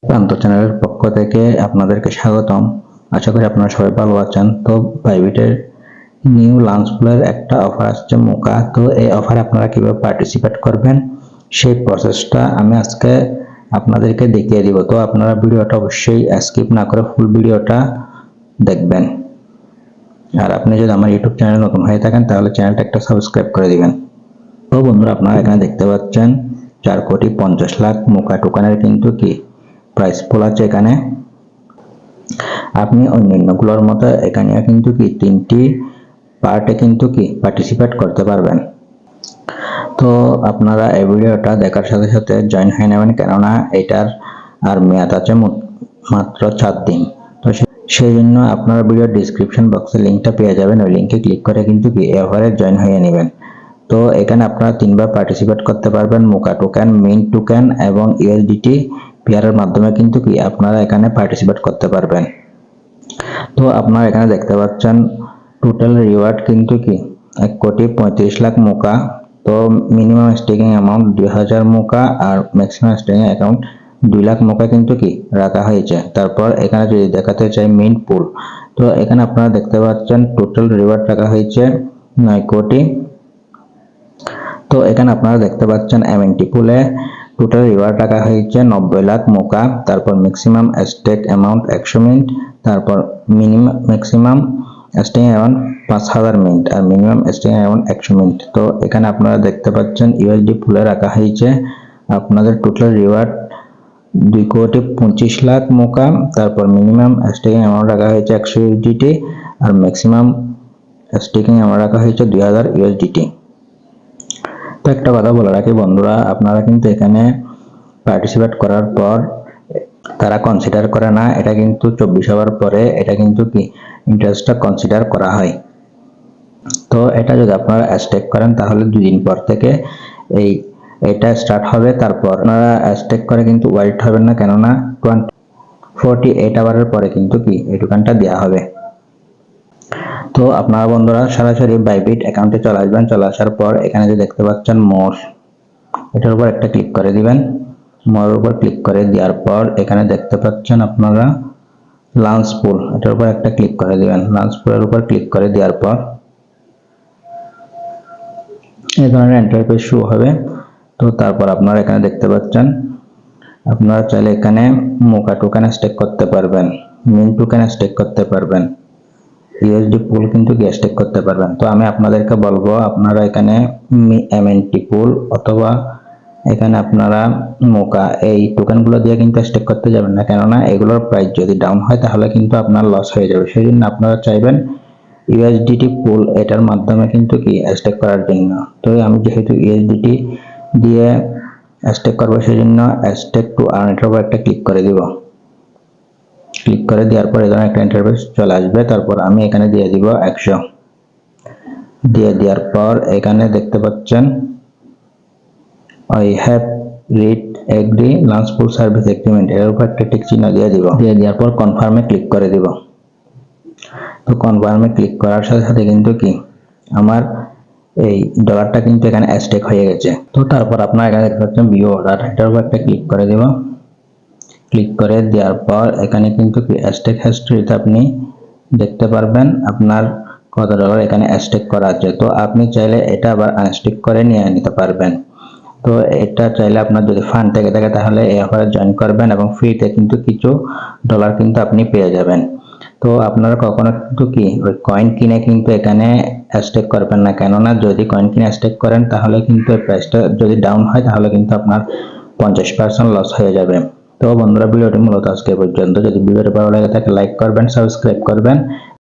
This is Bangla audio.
প্রান্ত চ্যানেলের পক্ষ থেকে আপনাদেরকে স্বাগতম। আশা করি আপনারা সবাই ভালো আছেন। তো বাইবিটের নিউ লাঞ্চ পুলের একটা অফার আসছে মোকা। তো এই অফারে আপনারা কিভাবে পার্টিসিপেট করবেন সেই প্রসেসটা আমি আজকে আপনাদেরকে দেখিয়ে দিব। তো আপনারা ভিডিওটা অবশ্যই স্কিপ না করে ফুল ভিডিওটা দেখবেন। আর আপনি যদি আমার ইউটিউব চ্যানেলে নতুন হয়ে থাকেন তাহলে চ্যানেলটা একটা সাবস্ক্রাইব করে দিবেন। তো বন্ধুরা, আপনারা এখানে দেখতে পাচ্ছেন 4,50,00,000 মোকা টোকেনের কিন্তু কি প্রাইস পুল আছে এখানে। আপনি অন্যান্যগুলোর মতো এখানে কিন্তু কি 3টি পার্টে কিন্তু কি পার্টিসিপেট করতে পারবেন। তো আপনারা এই ভিডিওটা দেখার সাথে সাথে জয়েন হয়ে নেবেন, কেননা এটার আর মেয়াদ আছে মাত্র 4 দিন। তো সেই জন্য আপনারা ভিডিও ডিসক্রিপশন বক্সে লিঙ্কটা পেয়ে যাবেন, ওই লিঙ্কে ক্লিক করে কিন্তু কি এই অফারে জয়েন হয়ে নেবেন। তো এখানে আপনারা 3বার পার্টিসিপেট করতে পারবেন। মোকা টোকেন, মিন্ট টোকেন এবং ইউএসডিটি পেয়ারের মাধ্যমে কিন্তু কি আপনারা এখানে পার্টিসিপেট করতে পারবেন। তো আপনারা এখানে দেখতে পাচ্ছেন টোটাল রিওয়ার্ড কিন্তু কি 1,35,00,000 মোকা। তো মিনিমাম স্টেকিং অ্যামাউন্ট 2,000 মোকা আর ম্যাক্সিমাম স্টেকিং অ্যাকাউন্ট 2 লাখ মোকা কিন্তু কি রাখা হয়েছে। তারপর এখানে যদি দেখাতে চাই মিন্ট পুল, তো এখানে আপনারা দেখতে পাচ্ছেন টোটাল রিওয়ার্ড রাখা হয়েছে 9 কোটি। তো এখানে আপনারা দেখতে পাচ্ছেন এমএনটি পুলে টোটাল রিওয়ার্ড রাখা হয়েছে 90 লাখ মোকা। তারপর ম্যাক্সিমাম স্টেক অ্যামাউন্ট 100 মিনিট, তারপর ম্যাক্সিমাম স্টেক অ্যামাউন্ট 5,000 মিনিট আর মিনিমাম স্টেক অ্যামাউন্ট 100 মিনিট। তো এখানে আপনারা দেখতে পাচ্ছেন ইউএসডি পুলে রাখা হয়েছে আপনাদের টোটাল রিওয়ার্ড 2,25,00,000 মোকা। তারপর মিনিমাম স্টেকিং অ্যামাউন্ট রাখা হয়েছে 100 ইউএসডিটি আর ম্যাক্সিমাম স্টেকিং অ্যামাউন্ট রাখা হয়েছে 2,000 ইউএসডিটি। তো একটা কথা বলে রাখি বন্ধুরা, আপনারা কিন্তু এখানে পার্টিসিপেট করার পর তারা কনসিডার করে না, এটা কিন্তু 24 আওয়ার পরে এটা কিন্তু কি ইন্টারেস্টটা কনসিডার করা হয়। তো এটা যদি আপনারা স্টেক করেন তাহলে 2 দিন পর থেকে এটা স্টার্ট হবে। তারপর আপনারা স্টেক করে কিন্তু ওয়াইট হবেন না, কেননা 48 আওয়ারের পরে কিন্তু কি এই টোকেনটা দেওয়া হবে। তো আপনারা বন্ধুরা সরাসরি বাইবিট অ্যাকাউন্টে চলে আসবেন। চলে আসার পর এখানে যে দেখতে পাচ্ছেন মোর, এটার উপর একটা ক্লিক করে দিবেন। মোর উপর ক্লিক করে দেওয়ার পর এখানে দেখতে পাচ্ছেন আপনারা লাঞ্চ পুল, এটার উপর একটা ক্লিক করে দিবেন। লাঞ্চ পুলের উপর ক্লিক করে দেওয়ার পর এই ধরনের ইন্টারফেস শো হবে। তো তারপর আপনারা এখানে দেখতে পাচ্ছেন আপনারা চাইলে এখানে মোকা টোকেন স্টেক করতে পারবেন, মিন্ট টোকেন স্টেক করতে পারবেন, ইউএসডি পুল কিন্তু স্টেক করতে পারবেন। তো আমি আপনাদেরকে বলবো আপনারা এখানে এমএনটি পুল অথবা এখানে আপনারা মোকা এই টোকেনগুলো দিয়ে কিন্তু স্টেক করতে যাবেন না, কেননা এগুলোর প্রাইস যদি ডাউন হয় তাহলে কিন্তু আপনার লস হয়ে যাবে। সেই জন্য আপনারা চাইবেন ইউএসডিটি পুল, এটার মাধ্যমে কিন্তু কি স্টেক করার জন্য। তো আমি যেহেতু ইউএসডিটি দিয়ে স্টেক করবো সেই জন্য স্টেক টু আর্ন এটার উপর একটা ক্লিক করে দিব। ক্লিক করে দেওয়ার পর এই ধরনের একটা ইন্টারফেস চলে আসবে। তারপর আমি এখানে দিয়ে দিব 100। দিয়ে দেওয়ার পর এখানে দেখতে পাচ্ছেন I have read agri lunch pool service agreement, এর উপর একটা টিক চিহ্ন দিয়ে দিব। দিয়ে দেওয়ার পর কনফার্মে ক্লিক করে দিব। তো কনফার্মে ক্লিক করার সাথে সাথে কিন্তু কি আমার এই ডলারটা কিন্তু এখানে স্টেক হয়ে গেছে। তো তারপর আপনারা এখানে দেখতে পাচ্ছেন ভিউ অর্ডার, এটার উপর একটা ক্লিক করে দিব। ক্লিক করে দেওয়ার পর এখানে কিন্তু স্টেক হিস্ট্রিতে আপনি দেখতে পারবেন আপনার কত ডলার এখানে স্টেক করা আছে। তো আপনি চাইলে এটা আবার আনস্টেক করে নিয়ে নিতে পারবেন। তো এটা চাইলে আপনার যদি ফান্ড থেকে থাকে তাহলে এই অফারে জয়েন করবেন এবং ফ্রিতে কিন্তু কিছু ডলার কিন্তু আপনি পেয়ে যাবেন। তো আপনারা কখনো কিন্তু কি ওই কয়েন কিনে কিন্তু এখানে স্টেক করবেন না, কেননা যদি কয়েন কিনে স্টেক করেন তাহলে কিন্তু এই প্রাইসটা যদি ডাউন হয় তাহলে কিন্তু আপনার 50% লস হয়ে যাবে। তো বন্ধুরা ভিডিওটি মূলত আজকে পর্যন্ত। যদি ভিডিওটি ভালো লাগে থাকে লাইক করবেন, সাবস্ক্রাইব করবেন